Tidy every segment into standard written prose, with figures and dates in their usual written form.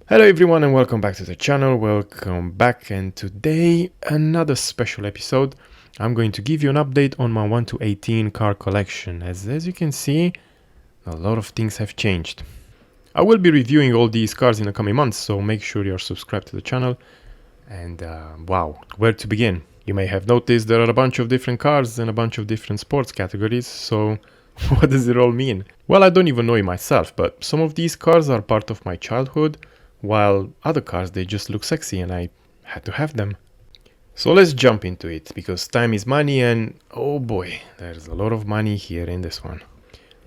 Hello everyone and welcome back to the channel. Welcome back, and today another special episode. I'm going to give you an update on my 1 to 18 car collection. As you can see, a lot of things have changed. I will be reviewing all these cars in the coming months, so make sure you're subscribed to the channel. And wow, where to begin? You may have noticed there are a bunch of different cars and a bunch of different sports categories, so what does it all mean? Well, I don't even know it myself, but some of these cars are part of my childhood, while other cars, they just look sexy and I had to have them. So let's jump into it, because time is money, and oh boy, there's a lot of money here in this one.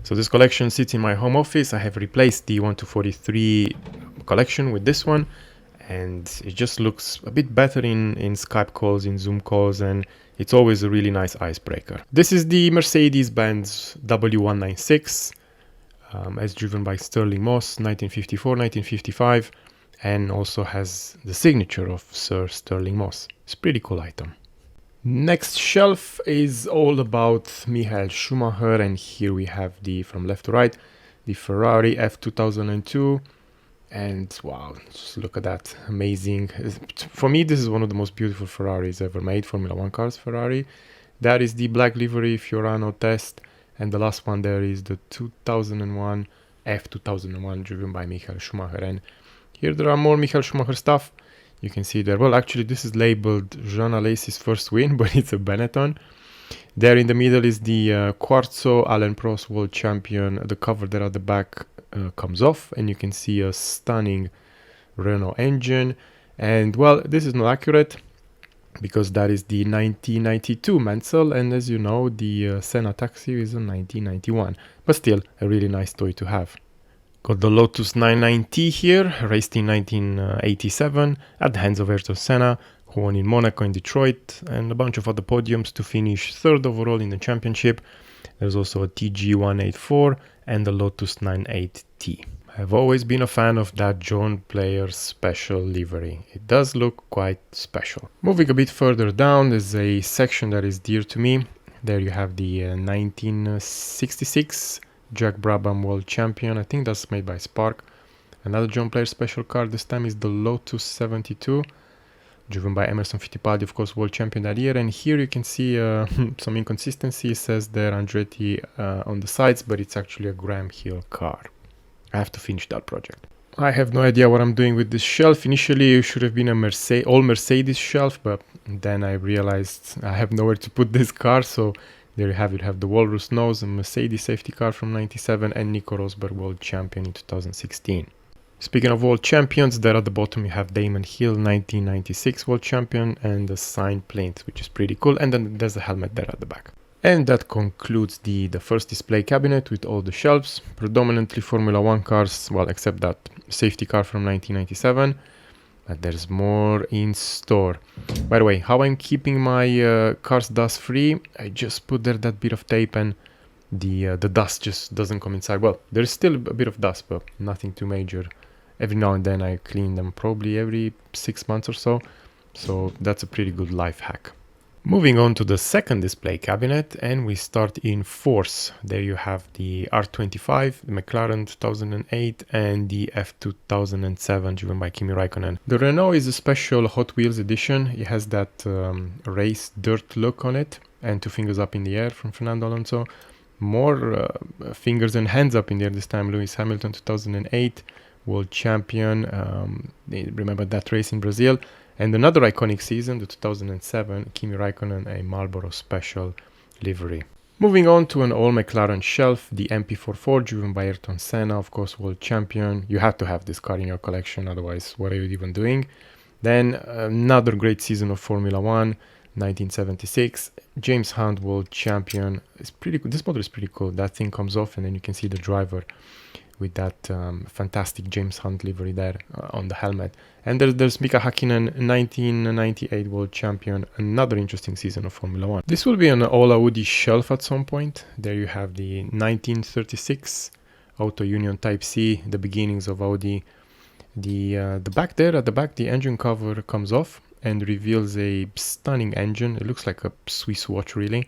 So this collection sits in my home office. I have replaced the 1 to 43 collection with this one, and it just looks a bit better in Skype calls, in Zoom calls, and it's always a really nice icebreaker. This is the Mercedes-Benz W196, as driven by Stirling Moss, 1954-1955, and also has the signature of Sir Stirling Moss. It's a pretty cool item. Next shelf is all about Michael Schumacher, and here we have from left to right, the Ferrari F2002, and wow, just look at that, amazing. For me, this is one of the most beautiful Ferraris ever made, Formula 1 cars Ferrari. That is the black livery Fiorano test. And the last one there is the 2001 F2001 driven by Michael Schumacher. And here there are more Michael Schumacher stuff. You can see there. Well, actually, this is labeled Jean Alesi's first win, but it's a Benetton. There in the middle is the Quarzo Alain Prost World Champion. The cover there at the back comes off, and you can see a stunning Renault engine. And well, this is not accurate, because that is the 1992 Mansell, and as you know, the Senna Taxi is a 1991, but still a really nice toy to have. Got the Lotus 990 here, raced in 1987 at the hands of Ayrton Senna, who won in Monaco and Detroit, and a bunch of other podiums to finish third overall in the championship. There's also a TG184 and the Lotus 98T. I've always been a fan of that John Player special livery. It does look quite special. Moving a bit further down, there's a section that is dear to me. There you have the 1966 Jack Brabham World Champion. I think that's made by Spark. Another John Player special car. This time is the Lotus 72, driven by Emerson Fittipaldi, of course, World Champion that year. And here you can see some inconsistency. It says there Andretti on the sides, but it's actually a Graham Hill car. I have to finish that project. I have no idea what I'm doing with this shelf. Initially, it should have been a all Mercedes shelf, but then I realized I have nowhere to put this car, so there you have it. You have the Walrus Nose, a Mercedes safety car from 97, and Nico Rosberg World Champion in 2016. Speaking of World Champions, there at the bottom you have Damon Hill, 1996 World Champion, and the signed plinth, which is pretty cool, and then there's the helmet there at the back. And that concludes the first display cabinet with all the shelves, predominantly Formula 1 cars, well, except that safety car from 1997, but there's more in store. By the way, how I'm keeping my cars dust free, I just put there that bit of tape, and the dust just doesn't come inside. Well, there's still a bit of dust, but nothing too major. Every now and then I clean them, probably every 6 months or so, so that's a pretty good life hack. Moving on to the second display cabinet, and we start in Force. There you have the R25, the McLaren 2008, and the F2007 driven by Kimi Raikkonen. The Renault is a special Hot Wheels edition. It has that race dirt look on it, and 2 fingers up in the air from Fernando Alonso. More fingers and hands up in the air this time. Lewis Hamilton 2008, World Champion. Remember that race in Brazil. And another iconic season, the 2007, Kimi Raikkonen, a Marlboro Special livery. Moving on to an all McLaren shelf, the MP44 driven by Ayrton Senna, of course, World Champion. You have to have this car in your collection, otherwise what are you even doing? Then another great season of Formula 1, 1976, James Hunt, World Champion. It's pretty cool. This motor is pretty cool. That thing comes off and then you can see the driver with that fantastic James Hunt livery there on the helmet. And there's Mika Hakkinen, 1998 World Champion, another interesting season of Formula 1. This will be an all Audi shelf at some point. There you have the 1936 Auto Union Type C, the beginnings of Audi. The back there, at the back, the engine cover comes off and reveals a stunning engine. It looks like a Swiss watch, really.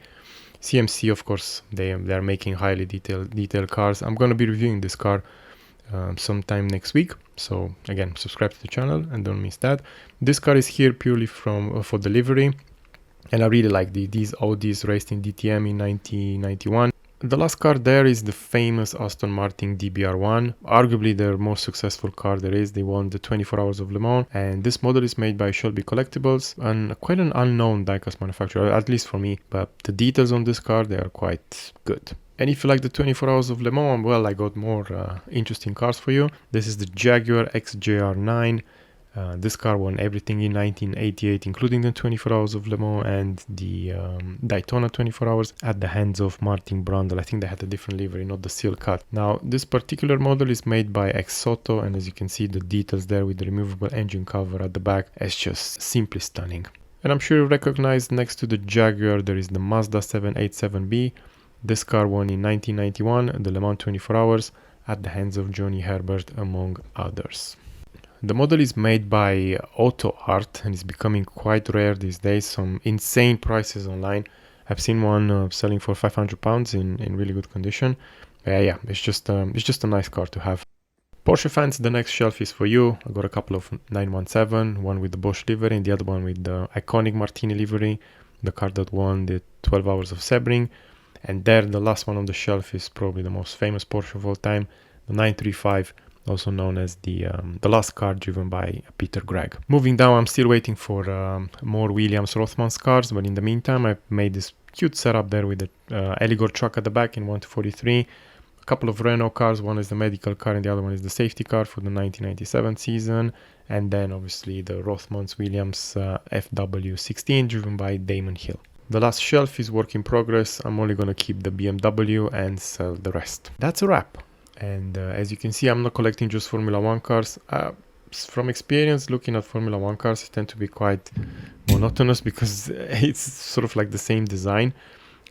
CMC, of course, they are making highly detailed cars. I'm going to be reviewing this car sometime next week. So again, subscribe to the channel and don't miss that. This car is here purely for delivery, and I really like these Audis raced in DTM in 1991. The last car there is the famous Aston Martin DBR1, arguably their most successful car there is. They won the 24 Hours of Le Mans, and this model is made by Shelby Collectibles, and quite an unknown diecast manufacturer, at least for me, but the details on this car, they are quite good. And if you like the 24 Hours of Le Mans, well, I got more interesting cars for you. This is the Jaguar XJR9. This car won everything in 1988, including the 24 Hours of Le Mans and the Daytona 24 Hours at the hands of Martin Brundle. I think they had a different livery, not the seal cut. Now, this particular model is made by Exoto, and as you can see, the details there with the removable engine cover at the back, it's just simply stunning. And I'm sure you recognize next to the Jaguar, there is the Mazda 787B. This car won in 1991, the Le Mans 24 Hours, at the hands of Johnny Herbert, among others. The model is made by Auto Art and is becoming quite rare these days. Some insane prices online. I've seen one selling for £500 in really good condition. Yeah, it's just a nice car to have. Porsche fans, the next shelf is for you. I got a couple of 917, one with the Bosch livery and the other one with the iconic Martini livery, the car that won the 12 Hours of Sebring. And there, the last one on the shelf is probably the most famous Porsche of all time, the 935. Also known as the last car driven by Peter Gregg. Moving down, I'm still waiting for more Williams Rothmans cars, but in the meantime, I've made this cute setup there with the Eligor truck at the back in 1-43. A couple of Renault cars, one is the medical car and the other one is the safety car for the 1997 season. And then obviously the Rothmans Williams FW16 driven by Damon Hill. The last shelf is work in progress. I'm only going to keep the BMW and sell the rest. That's a wrap. And as you can see, I'm not collecting just Formula 1 cars. From experience, looking at Formula 1 cars, they tend to be quite monotonous because it's sort of like the same design.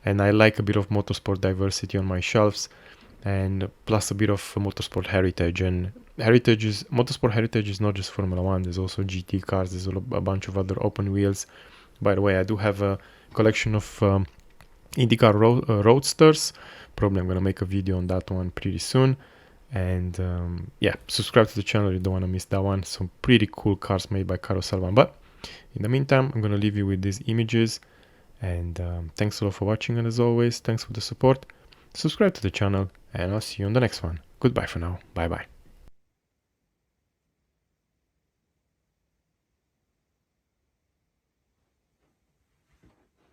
And I like a bit of motorsport diversity on my shelves, and plus a bit of motorsport heritage. And motorsport heritage is not just Formula 1. There's also GT cars. There's a bunch of other open wheels. By the way, I do have a collection of IndyCar roadsters. Probably I'm going to make a video on that one pretty soon. And yeah, subscribe to the channel, you don't want to miss that one. Some pretty cool cars made by Caro Salvan. But in the meantime, I'm going to leave you with these images. And thanks a lot for watching. And as always, thanks for the support. Subscribe to the channel and I'll see you on the next one. Goodbye for now. Bye bye.